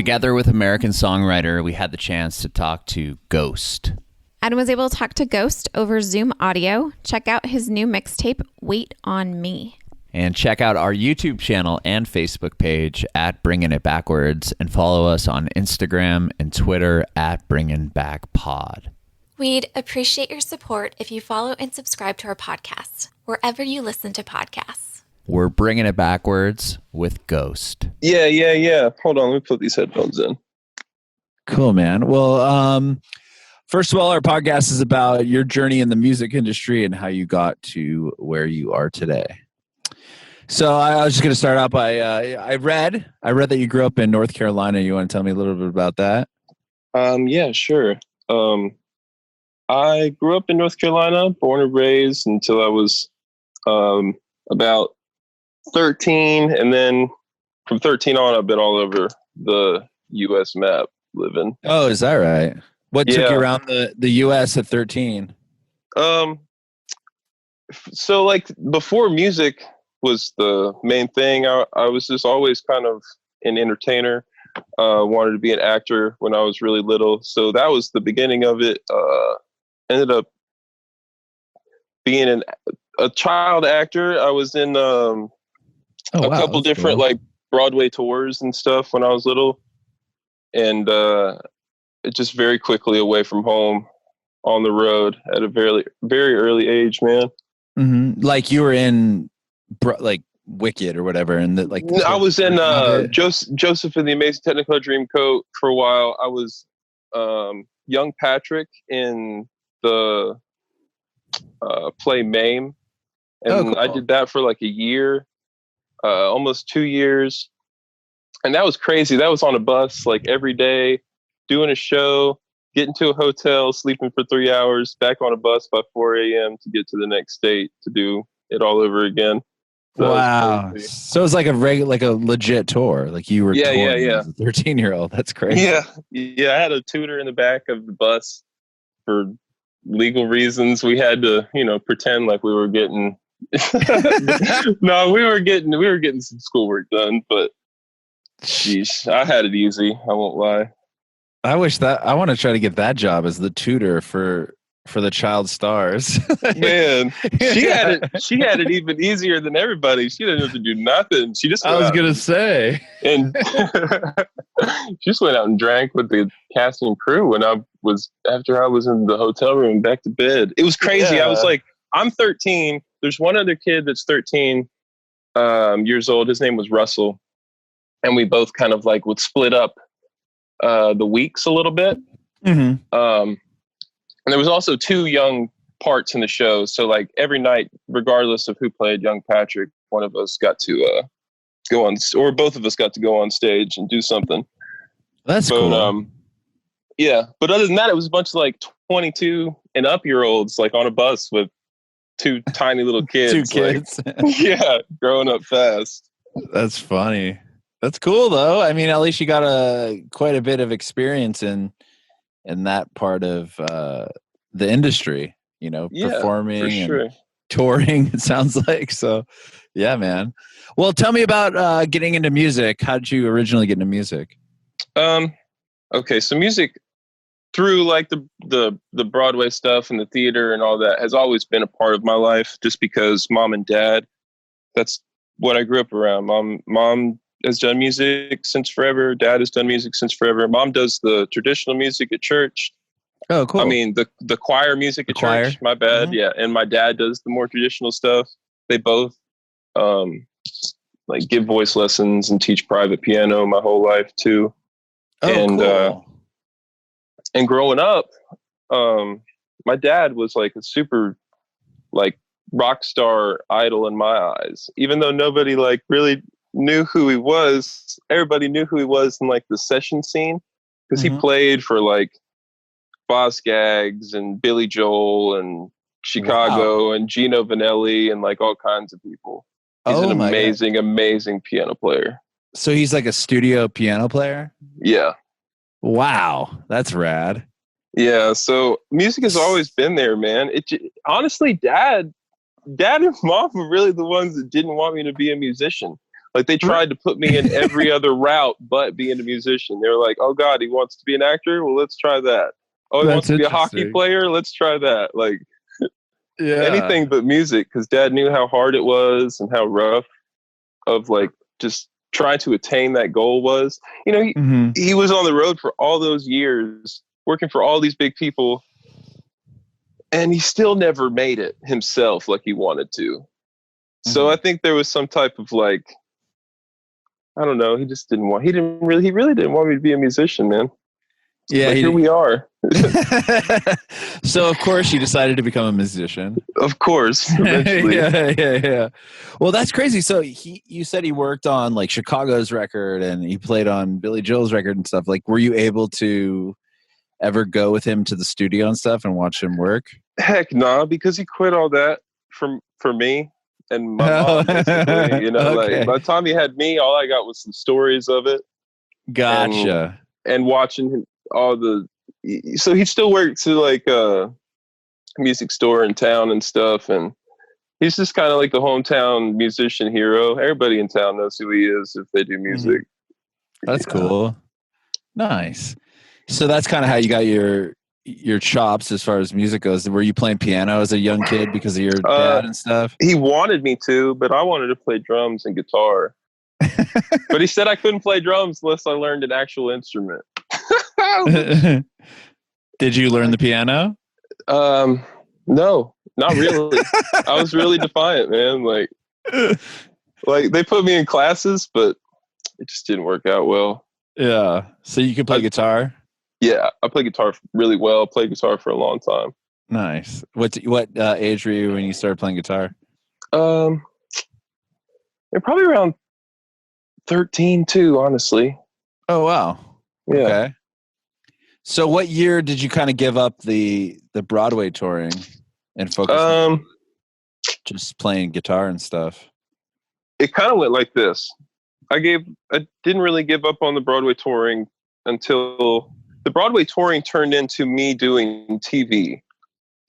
together with American songwriter, we had the chance to talk to Ghost. Adam was able to talk to Ghost over Zoom audio. Check out his new mixtape, Wait on Me. And check out our YouTube channel and Facebook page at Bringing It Backwards, and follow us on Instagram and Twitter at Bringing Back Pod. We'd appreciate your support if you follow and subscribe to our podcast, wherever you listen to podcasts. We're Bringing It Backwards with Ghost. Yeah. Hold on, let me put these headphones in. Cool, man. Well, first of all, our podcast is about your journey in the music industry and how you got to where you are today. So I was just going to start out by I read that you grew up in North Carolina. You want to tell me a little bit about that? Yeah, sure. I grew up in North Carolina, born and raised until I was about 13, and then from 13 on, I've been all over the U.S. map living. Oh, is that right? What took you around the U.S. at 13? So like before music was the main thing, I was just always kind of an entertainer. Wanted to be an actor when I was really little, so that was the beginning of it. Ended up being a child actor. I was in a couple different like Broadway tours and stuff when I was little, and it just very quickly away from home, on the road at a very very early age, man. Mm-hmm. Like you were in like Wicked or whatever, and I was in Joseph and the Amazing Technicolor Dreamcoat for a while. I was young Patrick in the play Mame, and I did that for like a year, almost 2 years, and that was crazy. That was on a bus like every day, doing a show, getting to a hotel, sleeping for 3 hours, back on a bus by 4 a.m. to get to the next state to do it all over again. So wow! So it's like a legit tour. Like you were touring as a 13-year-old. That's crazy. Yeah. I had a tutor in the back of the bus for legal reasons. We had to, pretend like we were getting. No, we were getting some schoolwork done, but geez, I had it easy. I won't lie. I want to try to get that job as the tutor for the child stars. Man, she had it even easier than everybody. She didn't have to do nothing. She just I was gonna say, and she just went out and drank with the cast and crew after I was in the hotel room back to bed. It was crazy. Yeah. I was like, I'm 13. There's one other kid that's 13 years old. His name was Russell, and we both kind of like would split up the weeks a little bit. Mm-hmm. And there was also 2 young parts in the show. So like every night, regardless of who played young Patrick, one of us got to go on, or both of us got to go on stage and do something. That's cool. Yeah. But other than that, it was a bunch of like 22 and up year olds, like on a bus with 2 tiny little kids. 2 kids. Yeah. Growing up fast. That's funny. That's cool though. I mean, at least you got quite a bit of experience in that part of the industry, performing and touring, it sounds like. So yeah, man. Well, tell me about getting into music. How did you originally get into music? Okay, so music through like the Broadway stuff and the theater and all that has always been a part of my life, just because mom and dad, that's what I grew up around. Mom has done music since forever. Dad has done music since forever. Mom does the traditional music at church. Oh, cool. I mean, the choir music at church. My bad. Mm-hmm. Yeah. And my dad does the more traditional stuff. They both like give voice lessons and teach private piano my whole life too. Oh, and cool. And growing up, my dad was like a super like rock star idol in my eyes. Even though nobody like really knew who he was, everybody knew who he was in like the session scene, because he played for like Boz Scaggs and Billy Joel and Chicago and Gino Vanelli and like all kinds of people. He's an amazing piano player. So he's like a studio piano player? Yeah. Wow, that's rad. Yeah, so music has always been there, man. Honestly, dad and mom were really the ones that didn't want me to be a musician. Like they tried to put me in every other route but being a musician. They were like, oh God, he wants to be an actor? Well, let's try that. Oh, he wants to be a hockey player? Let's try that. Like anything but music, because Dad knew how hard it was and how rough of like just trying to attain that goal was. You know, he was on the road for all those years, working for all these big people, and he still never made it himself like he wanted to. So I think there was some type of like, I don't know. He really didn't want me to be a musician, man. Yeah. But here we are. So of course you decided to become a musician. Of course. Eventually. Yeah. Well, that's crazy. So you said he worked on like Chicago's record and he played on Billy Joel's record and stuff. Like, were you able to ever go with him to the studio and stuff and watch him work? Heck nah, because he quit all that for me. And my mom, basically, you know, like by the time he had me, all I got was some stories of it. Gotcha. And watching so he still works at like a music store in town and stuff. And he's just kind of like the hometown musician hero. Everybody in town knows who he is if they do music. That's cool. Nice. So that's kind of how you got your chops as far as music goes. Were you playing piano as a young kid because of your dad and stuff? He wanted me to, but I wanted to play drums and guitar. But he said I couldn't play drums unless I learned an actual instrument. Did you learn the piano? No, not really. I was really defiant, man. Like they put me in classes, but it just didn't work out well. Yeah. So you can play guitar? Yeah, I play guitar really well. Played guitar for a long time. Nice. What age were you when you started playing guitar? You're probably around 13 too, honestly. Oh wow. Yeah. Okay. So what year did you kind of give up the Broadway touring and focus on just playing guitar and stuff? It kind of went like this. I didn't really give up on the Broadway touring until the Broadway touring turned into me doing TV.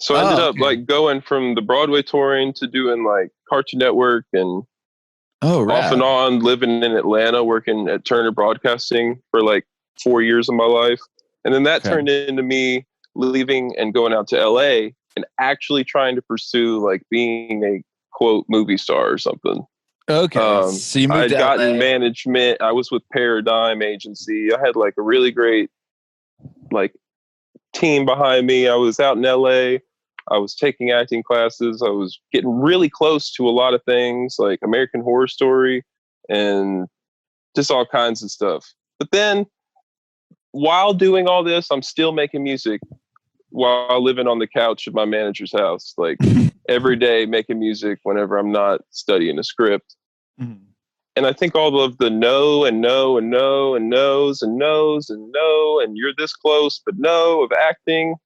So I ended up like going from the Broadway touring to doing like Cartoon Network and off and on, living in Atlanta, working at Turner Broadcasting for like 4 years of my life. And then that turned into me leaving and going out to LA and actually trying to pursue like being a quote movie star or something. Okay. So you moved I'd gotten management. I was with Paradigm Agency. I had like a really great like team behind me. I was out in LA. I was taking acting classes. I was getting really close to a lot of things like American Horror Story and just all kinds of stuff. But then while doing all this, I'm still making music while living on the couch at my manager's house, like every day making music whenever I'm not studying a script. Mm-hmm. And I think all of the no and no and no and no's and no's and no and you're this close but no of acting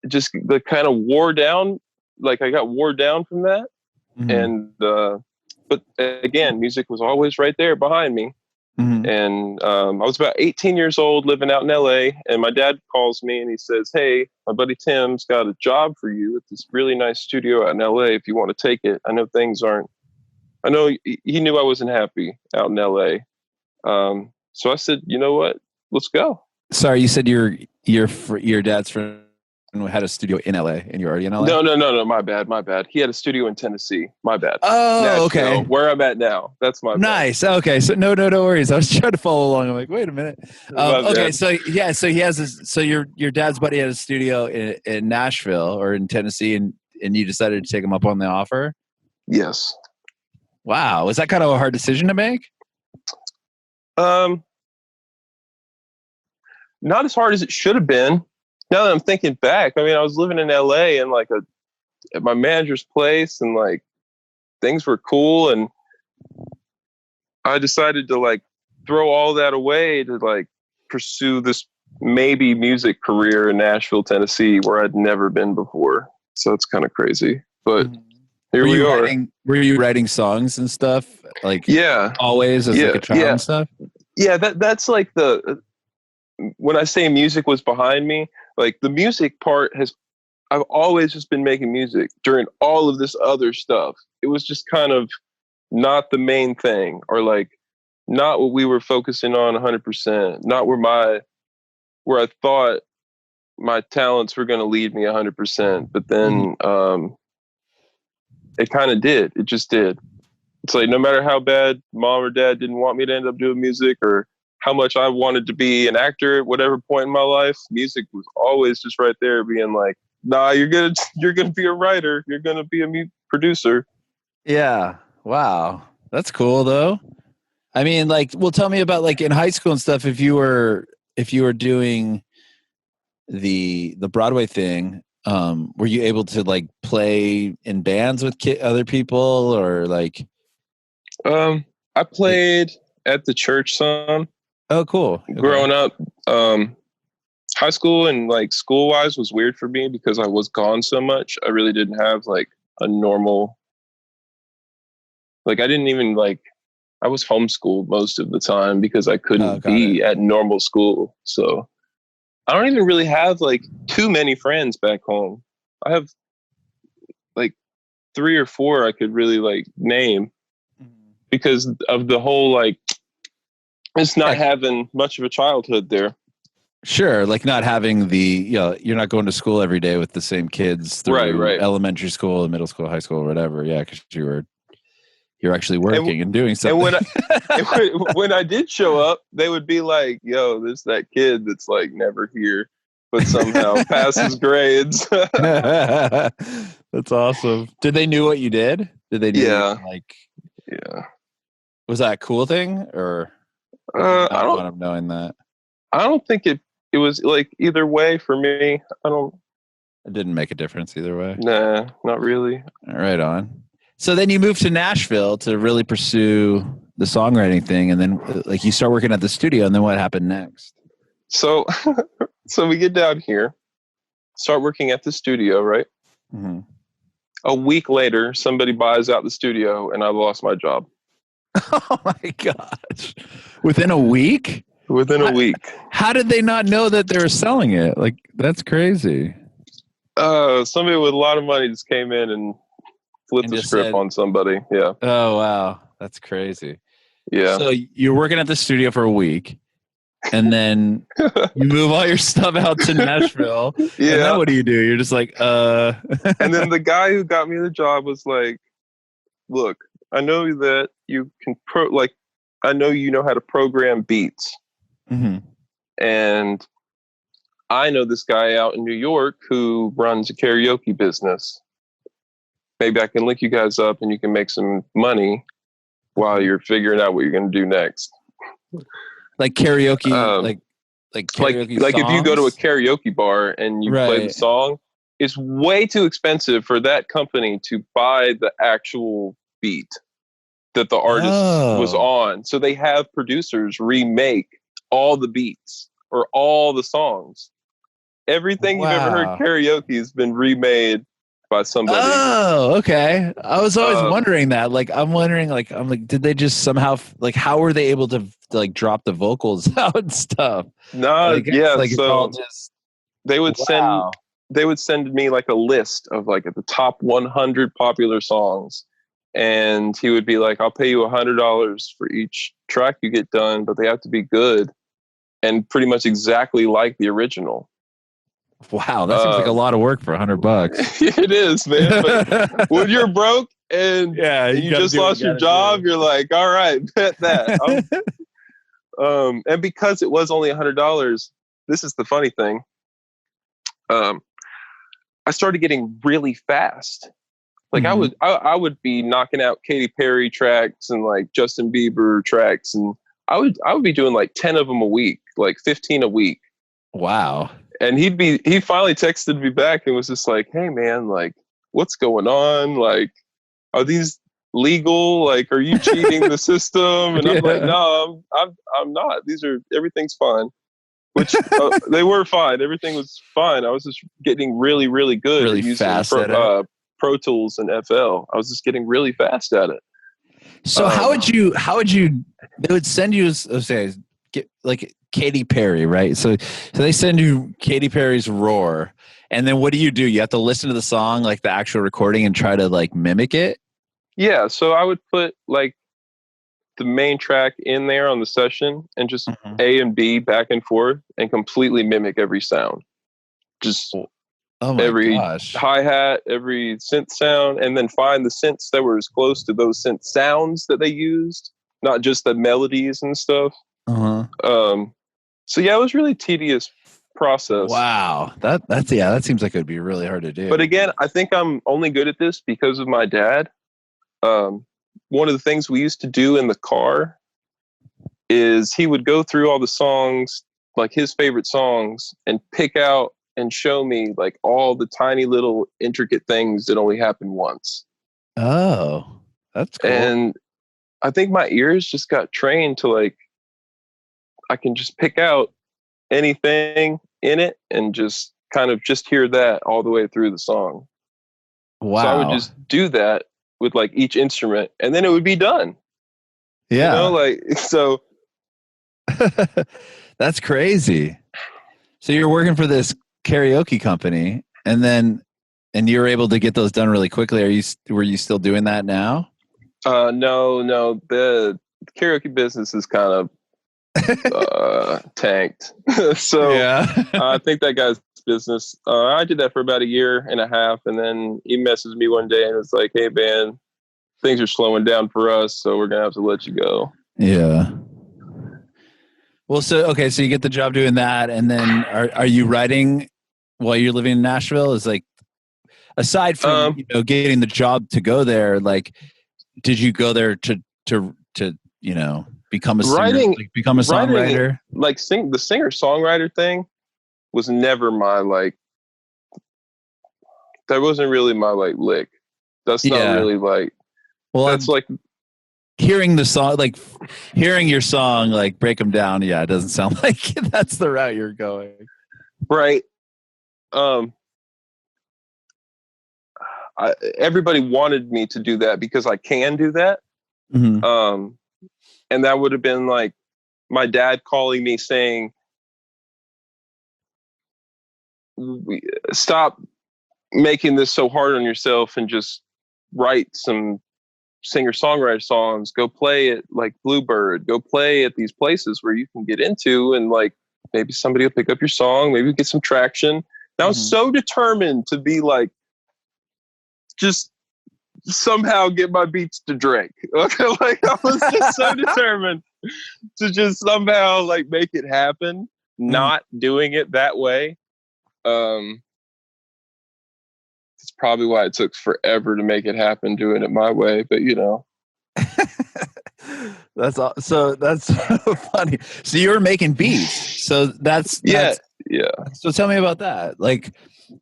just the kind of wore down. Like I got wore down from that. Mm-hmm. And but again, music was always right there behind me. Mm-hmm. And I was about 18 years old living out in LA, and my dad calls me and he says, hey, my buddy Tim's got a job for you at this really nice studio out in LA if you want to take it. I know he knew I wasn't happy out in LA. So I said, you know what? Let's go. Sorry, you said your dad's friend had a studio in LA and you're already in LA? No. My bad. He had a studio in Tennessee. My bad. Oh, Nashville, okay. Where I'm at now. That's my bad. Nice. Okay. So no worries. I was trying to follow along. I'm like, wait a minute. Okay. So yeah. So he has your dad's buddy had a studio in Nashville or in Tennessee, and you decided to take him up on the offer. Yes. Wow. Was that kind of a hard decision to make? Not as hard as it should have been. Now that I'm thinking back, I mean, I was living in LA and like at my manager's place, and like things were cool, and I decided to like throw all that away to like pursue this maybe music career in Nashville, Tennessee, where I'd never been before. So it's kind of crazy, but here we are. Were you writing songs and stuff? Like always as like a child and stuff? Yeah, that's like when I say music was behind me, like the music part I've always just been making music during all of this other stuff. It was just kind of not the main thing, or like not what we were focusing on 100%, not where I thought my talents were going to lead me 100%. But then it kind of did. It just did. It's like, no matter how bad mom or dad didn't want me to end up doing music, or how much I wanted to be an actor at whatever point in my life, music was always just right there being like, nah, you're gonna be a writer. You're gonna be a producer. Yeah. Wow. That's cool though. I mean, like, well, tell me about like in high school and stuff, if you were doing the Broadway thing, were you able to like play in bands with other people, or like? I played at the church some. Oh, cool. Okay. Growing up, high school and like school wise was weird for me because I was gone so much. I really didn't have like a normal, like I didn't even like, I was homeschooled most of the time because I couldn't be at normal school. So I don't even really have like too many friends back home. I have like 3 or 4 I could really like name because of the whole, like, it's not having much of a childhood there. Sure. Like not having you're not going to school every day with the same kids through elementary school and middle school, high school, or whatever. Yeah. Cause you're actually working and doing something. And when I did show up, they would be like, yo, there's that kid that's like never here, but somehow passes grades. That's awesome. Did they knew what you did? Did they know? Yeah. Was that a cool thing, or I don't knowing that? I don't think it was like either way for me. It didn't make a difference either way. Nah, not really. Right on. So then you moved to Nashville to really pursue the songwriting thing, and then like you start working at the studio, and then what happened next? So we get down here, start working at the studio, right? Mm-hmm. A week later, somebody buys out the studio, and I lost my job. Oh my gosh! Within a week? Within a week. How did they not know that they were selling it? Like, that's crazy. Somebody with a lot of money just came in and flipped the script on somebody. Yeah. Oh, wow. That's crazy. Yeah. So you're working at the studio for a week, and then you move all your stuff out to Nashville. Yeah. And then what do? You're just like, And then the guy who got me the job was like, look, I know that you can I know you know how to program beats. Mm-hmm. And I know this guy out in New York who runs a karaoke business. Maybe I can link you guys up and you can make some money while you're figuring out what you're going to do next. Like karaoke, like karaoke like if you go to a karaoke bar and you play the song, it's way too expensive for that company to buy the actual beat that the artist was on. So they have producers remake all the beats or all the songs. Everything you've ever heard karaoke has been remade by somebody. Oh, okay. I was always wondering that. Like, I'm like, did they just somehow, like, how were they able to like drop the vocals out and stuff? No, like, yeah. Like, so they would send me like a list of like the top 100 popular songs. And he would be like, I'll pay you $100 for each track you get done, but they have to be good and pretty much exactly like the original. Wow, that seems like a lot of work for $100. It is, man. But when you're broke and you just lost your job, you're like, all right, bet that. And because it was only $100, this is the funny thing. I started getting really fast. Like I would be knocking out Katy Perry tracks and like Justin Bieber tracks, and I would be doing like 10 of them a week, like 15 a week. Wow. And he finally texted me back and was just like, hey man, like what's going on? Like, are these legal? Like, are you cheating the system? And I'm like, no, I'm not. Everything's fine. Which they were fine. Everything was fine. I was just getting really, really good really at using fast at it. Pro Tools and FL. I was just getting really fast at it. So how would you, they would send you, say, get like Katy Perry, right? So they send you Katy Perry's Roar. And then what do? You have to listen to the song, like the actual recording, and try to like mimic it? Yeah, so I would put like the main track in there on the session and just A and B back and forth and completely mimic every sound. Just every hi-hat, every synth sound, and then find the synths that were as close to those synth sounds that they used, not just the melodies and stuff. So yeah, it was really tedious process. Wow. That seems like it would be really hard to do. But again, I think I'm only good at this because of my dad. One of the things we used to do in the car is he would go through all the songs, like his favorite songs, and pick out and show me like all the tiny little intricate things that only happen once. Oh, that's cool. And I think my ears just got trained to like, I can just pick out anything in it and just kind of just hear that all the way through the song. Wow. So I would just do that with like each instrument and then it would be done. Yeah. You know, like, so. That's crazy. So you're working for this karaoke company and you're able to get those done really quickly. Were you still doing that now? No. The karaoke business is kind of tanked. So yeah. I think that guy's business. I did that for about a year and a half, and then he messaged me one day and was like, "Hey, man, things are slowing down for us, so we're gonna have to let you go." Yeah. Well, so you get the job doing that, and then are you writing while you're living in Nashville? Is like, aside from getting the job to go there, like, did you go there to become a singer, become a songwriter? Like the singer-songwriter thing was never my like. That wasn't really my like lick. That's not really like. Well, that's like hearing the song, like hearing your song, like break them down. Yeah, it doesn't sound like that's the route you're going. Right. Everybody wanted me to do that because I can do that. Mm-hmm. And that would have been like my dad calling me saying, "Stop making this so hard on yourself and just write some singer-songwriter songs. Go play at like Bluebird. Go play at these places where you can get into and like maybe somebody will pick up your song. Maybe get some traction." And I was so determined to be like, just somehow get my beats to Drake. Okay, like I was just so determined to just somehow like make it happen. Not doing it that way. It's probably why it took forever to make it happen doing it my way, but you know. That's so funny. So you were making beats. So that's yeah. So tell me about that. Like,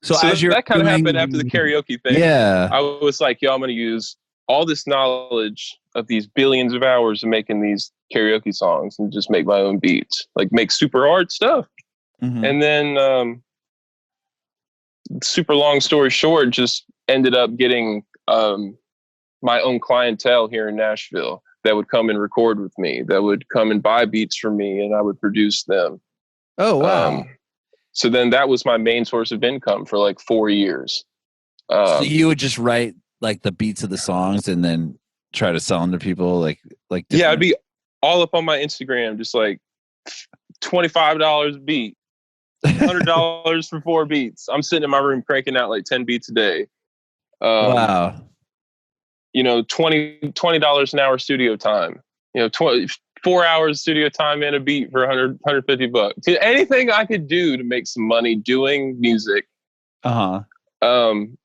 so as you're that kind of happened after the karaoke thing. Yeah, I was like, yo, I'm going to use all this knowledge of these billions of hours of making these karaoke songs and just make my own beats, like make super hard stuff. Mm-hmm. And then, super long story short, just ended up getting my own clientele here in Nashville that would come and record with me, that would come and buy beats from me, and I would produce them. Oh, wow. So then that was my main source of income for like 4 years. So you would just write like the beats of the songs and then try to sell them to people, like yeah, I'd be all up on my Instagram, just like $25 a beat, $100 for 4 beats. I'm sitting in my room cranking out like 10 beats a day. Wow. You know, $20 an hour studio time. You know, 4 hours studio time and a beat for $150. Anything I could do to make some money doing music. And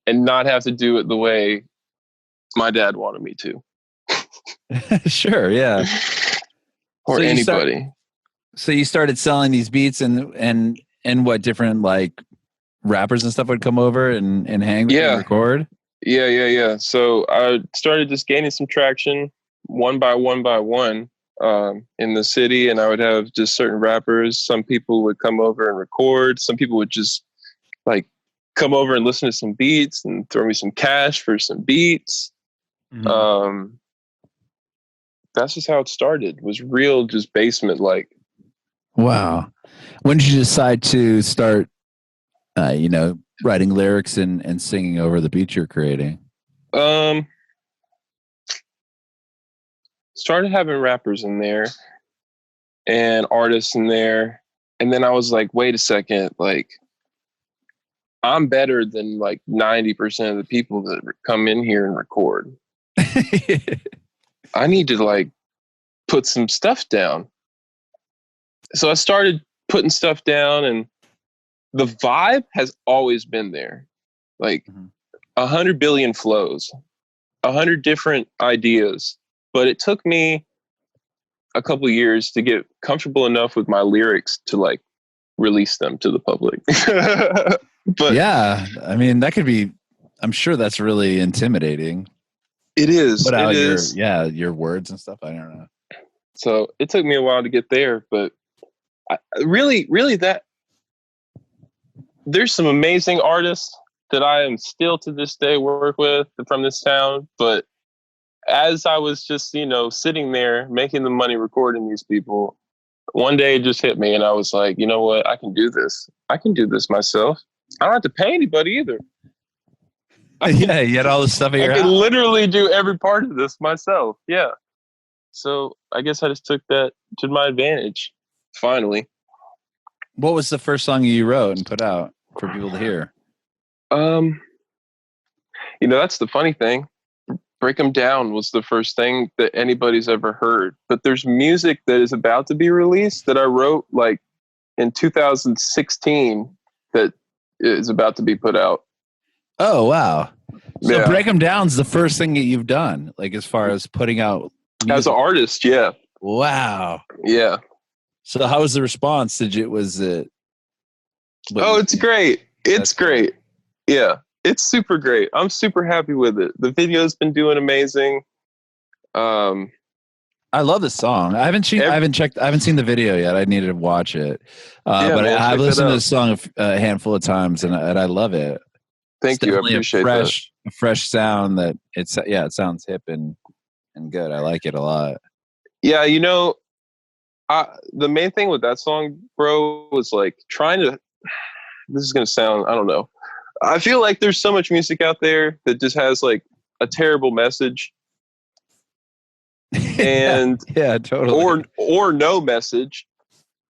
not have to do it the way my dad wanted me to. Sure, yeah. Or so anybody. So you started selling these beats and what different like rappers and stuff would come over and hang with and record? Yeah. So I started just gaining some traction one by one in the city, and I would have just certain rappers. Some people would come over and record. Some people would just like come over and listen to some beats and throw me some cash for some beats. Mm-hmm. That's just how it started. It was real, just basement like. Wow. When did you decide to start, writing lyrics and singing over the beats you're creating? started having rappers in there and artists in there. And then I was like, wait a second, like, I'm better than like 90% of the people that come in here and record. I need to like put some stuff down. So I started putting stuff down, and the vibe has always been there. Like 100 billion flows, 100 different ideas. But it took me a couple of years to get comfortable enough with my lyrics to like release them to the public. But yeah, I mean, that could be, I'm sure that's really intimidating. It is. Put out your words and stuff. I don't know. So it took me a while to get there, but really that there's some amazing artists that I am still to this day work with from this town. But as I was just, sitting there making the money recording these people, one day it just hit me and I was like, you know what? I can do this. I can do this myself. I don't have to pay anybody either. You had all this stuff in your house. I can literally do every part of this myself. Yeah. So I guess I just took that to my advantage. Finally. What was the first song you wrote and put out for people to hear? That's the funny thing. Break 'Em Down was the first thing that anybody's ever heard. But there's music that is about to be released that I wrote like in 2016 that is about to be put out. Oh, wow. So yeah. Break 'Em Down's the first thing that you've done, like as far as putting out music. As an artist, yeah. Wow. Yeah. So how was the response? It's great. It's great. Yeah. It's super great. I'm super happy with it. The video's been doing amazing. I love this song. I haven't seen the video yet. I needed to watch it. But I've listened to this song a handful of times and I love it. Thank you. I appreciate that. A fresh sound that it sounds hip and good. I like it a lot. Yeah, the main thing with that song, bro, was like this is going to sound, I don't know. I feel like there's so much music out there that just has like a terrible message. And yeah, totally. Or no message.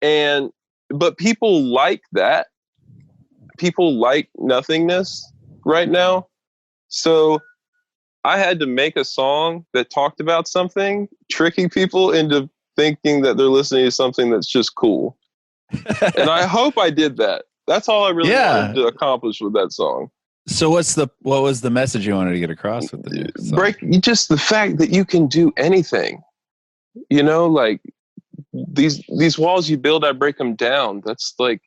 But people like that. People like nothingness right now. So I had to make a song that talked about something, tricking people into thinking that they're listening to something that's just cool. And I hope I did that. That's all I really wanted to accomplish with that song. So what was the message you wanted to get across with the song? Just the fact that you can do anything. Like these walls you build, I break them down. That's like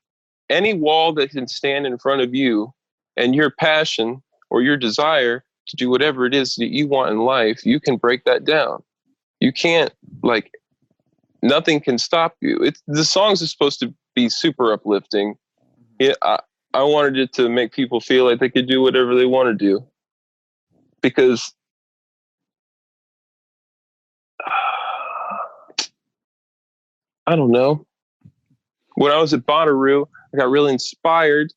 any wall that can stand in front of you and your passion or your desire to do whatever it is that you want in life, you can break that down. You can't, like, nothing can stop you. The songs are supposed to be super uplifting. Yeah, I wanted it to make people feel like they could do whatever they want to do. Because I don't know. When I was at Bonnaroo, I got really inspired,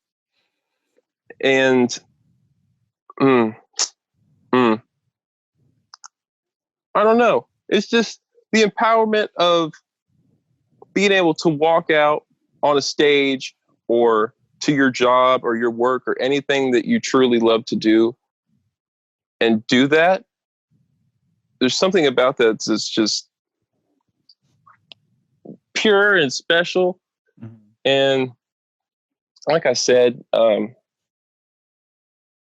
and I don't know. It's just the empowerment of being able to walk out on a stage or to your job or your work or anything that you truly love to do and do that. There's something about that that's just pure and special. Mm-hmm. And like I said,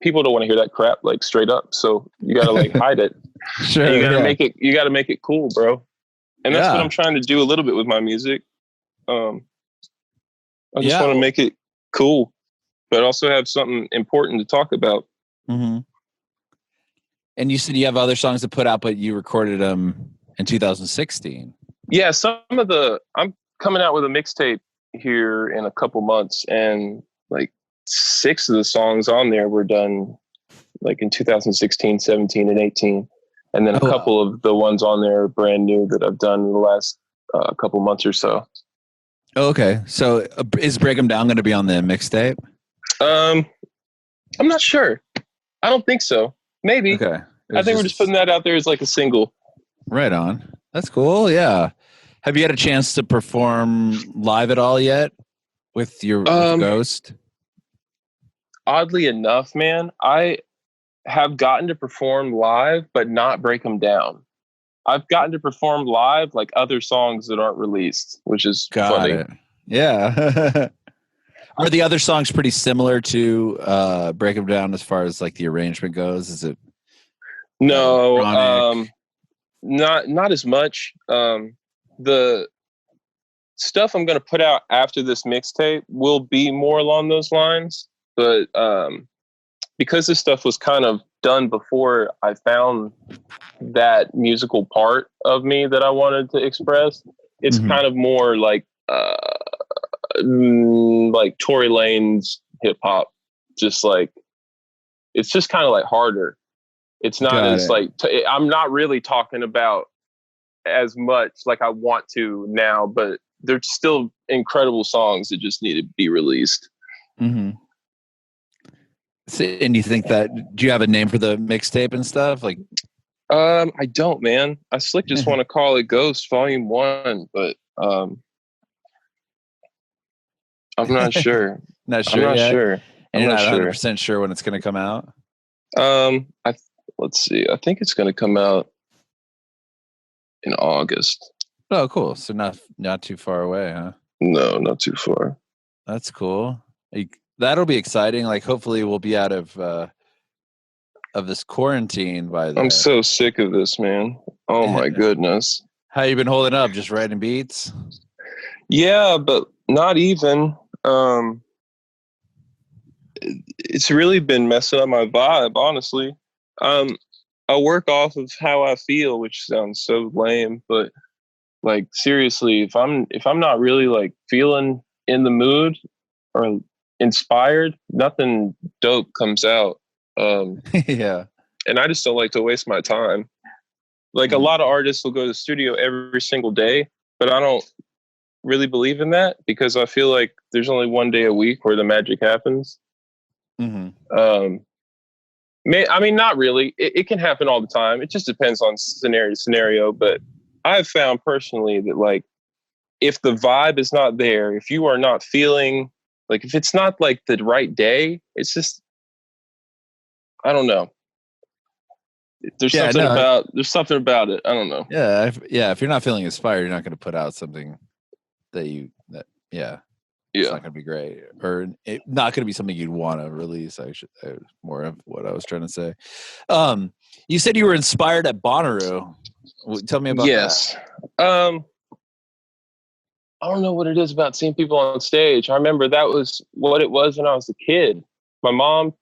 people don't want to hear that crap like straight up. So you got to like hide it. Sure. And you got to make it cool, bro. And that's what I'm trying to do a little bit with my music. I just want to make it cool, but also have something important to talk about. Mm-hmm. And you said you have other songs to put out, but you recorded them in 2016. Yeah, I'm coming out with a mixtape here in a couple months, and like 6 of the songs on there were done like in 2016, 17, and 18. And then a couple of the ones on there are brand new that I've done in the last couple months or so. Oh, okay. So is Break 'Em Down going to be on the mixtape? I'm not sure. I don't think so. Maybe. Okay. I think we're just putting that out there as like a single. Right on. That's cool. Yeah. Have you had a chance to perform live at all yet with your with Ghost? Oddly enough, man, I have gotten to perform live, but not break them down. I've gotten to perform live like other songs that aren't released, which is funny. It. Yeah. Are the other songs pretty similar to Break Them Down as far as like the arrangement goes? Is it? No, not as much. The stuff I'm going to put out after this mixtape will be more along those lines, but because this stuff was kind of done before I found that musical part of me that I wanted to express, it's kind of more like Tory Lanez hip hop, just like it's just kind of like harder. It's not as like I'm not really talking about as much like I want to now, but they're still incredible songs that just need to be released. So, and you think that, do you have a name for the mixtape and stuff? Like, I don't, man. I slick just want to call it Ghost Volume 1, but I'm not sure. Not sure. I'm not yet? sure. And you're not 100% sure when it's going to come out? Let's see. I think it's going to come out in August. Oh, cool. So not too far away, huh? No, not too far. That's cool. That'll be exciting. Like, hopefully we'll be out of this quarantine by then. I'm so sick of this, man. Oh my goodness. How you been holding up? Just writing beats? Yeah, but not even. It's really been messing up my vibe, honestly. I work off of how I feel, which sounds so lame, but like seriously, if I'm not really like feeling in the mood or inspired, nothing dope comes out. Yeah. And I just don't like to waste my time. Like a lot of artists will go to the studio every single day, but I don't really believe in that because I feel like there's only one day a week where the magic happens. I mean, not really. It can happen all the time. It just depends on scenario. But I've found personally that like, if the vibe is not there, if you are not feeling like, if it's not like the right day, it's just, I don't know. There's something about it. I don't know. Yeah. If you're not feeling inspired, you're not going to put out something it's not going to be great, or not going to be something you'd want to release. More of what I was trying to say. You said you were inspired at Bonnaroo. Tell me about that. I don't know what it is about seeing people on stage. I remember that was what it was when I was a kid. My mom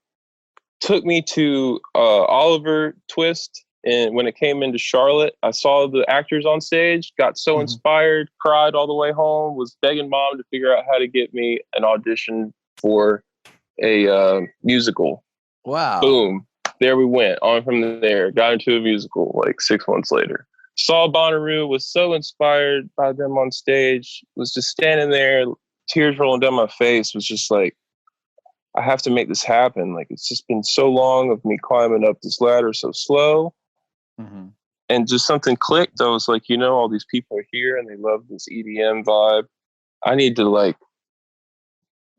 took me to Oliver Twist, and when it came into Charlotte, I saw the actors on stage, got so inspired, cried all the way home, was begging mom to figure out how to get me an audition for a musical. Wow. Boom. There we went. On from there, got into a musical like 6 months later. Saw Bonnaroo, was so inspired by them on stage, was just standing there, tears rolling down my face, was just like, I have to make this happen. Like, it's just been so long of me climbing up this ladder so slow. And just something clicked. I was like, all these people are here and they love this EDM vibe. I need to like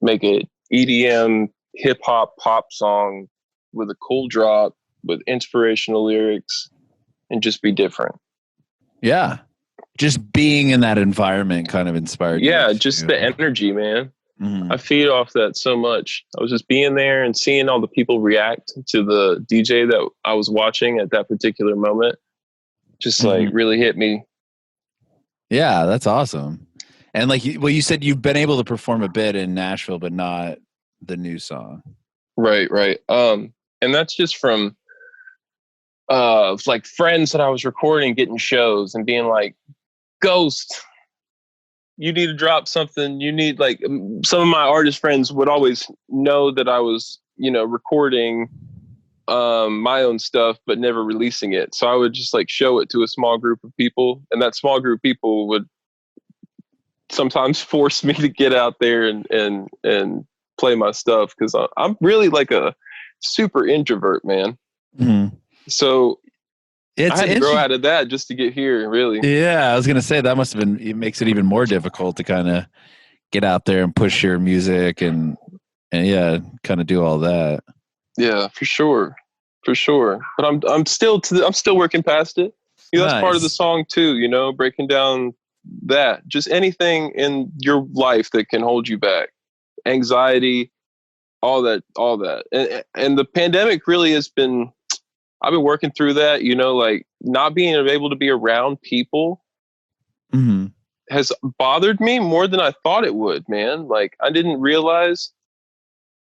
make an EDM hip hop pop song with a cool drop, with inspirational lyrics, and just be different. Yeah. Just being in that environment kind of inspired. Yeah, just the energy, man. I feed off that so much. I was just being there and seeing all the people react to the DJ that I was watching at that particular moment. Just like really hit me. Yeah, that's awesome. And like, you said you've been able to perform a bit in Nashville, but not the new song. Right. And that's just from like friends that I was recording, getting shows and being like, Ghost, you need to drop something. You need, like, some of my artist friends would always know that I was, recording my own stuff, but never releasing it. So I would just like show it to a small group of people, and that small group of people would sometimes force me to get out there and play my stuff. Cause I'm really like a super introvert, man. So I had to grow out of that just to get here, really. Yeah, I was gonna say that must have been. It makes it even more difficult to kind of get out there and push your music and yeah, kind of do all that. Yeah, for sure. But I'm still working past it. That's part of the song too. Breaking down that just anything in your life that can hold you back, anxiety, all that. And the pandemic really has been. I've been working through that. Like not being able to be around people has bothered me more than I thought it would. Man, like I didn't realize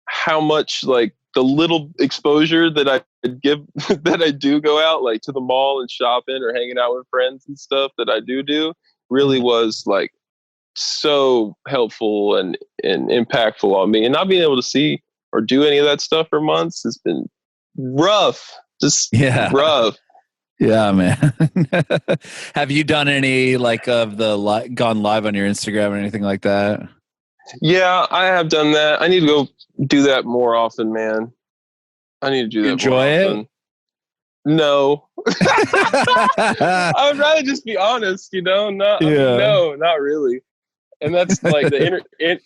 how much like the little exposure that I give that I do go out like to the mall and shopping or hanging out with friends and stuff that I do really was like so helpful and impactful on me. And not being able to see or do any of that stuff for months has been rough. Just rough. Yeah, man. Have you done any like of the gone live on your Instagram or anything like that? Yeah, I have done that. I need to go do that more often, man. I need to do that Enjoy more often. It? No. I would rather just be honest, No, not really. And that's like the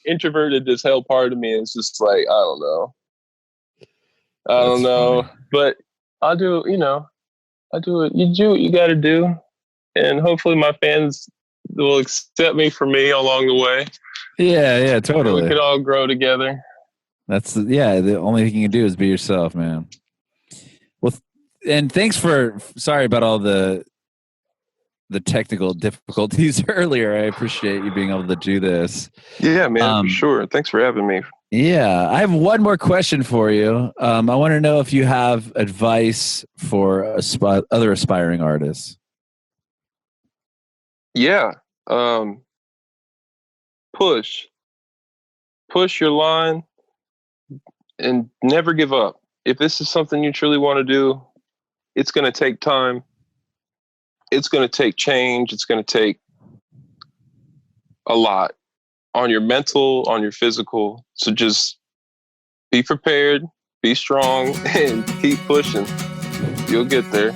introverted as hell part of me is just like, I don't know. Funny. But I'll do, I do it. You do what you got to do. And hopefully my fans will accept me for me along the way. Yeah, totally. We could all grow together. The only thing you can do is be yourself, man. Well, and thanks sorry about all the technical difficulties earlier. I appreciate you being able to do this. Yeah, man, for sure. Thanks for having me. Yeah, I have one more question for you. I want to know if you have advice for other aspiring artists. Yeah. Push your line and never give up. If this is something you truly want to do, it's going to take time. It's going to take change. It's going to take a lot on your mental, on your physical. So just be prepared, be strong, and keep pushing. You'll get there.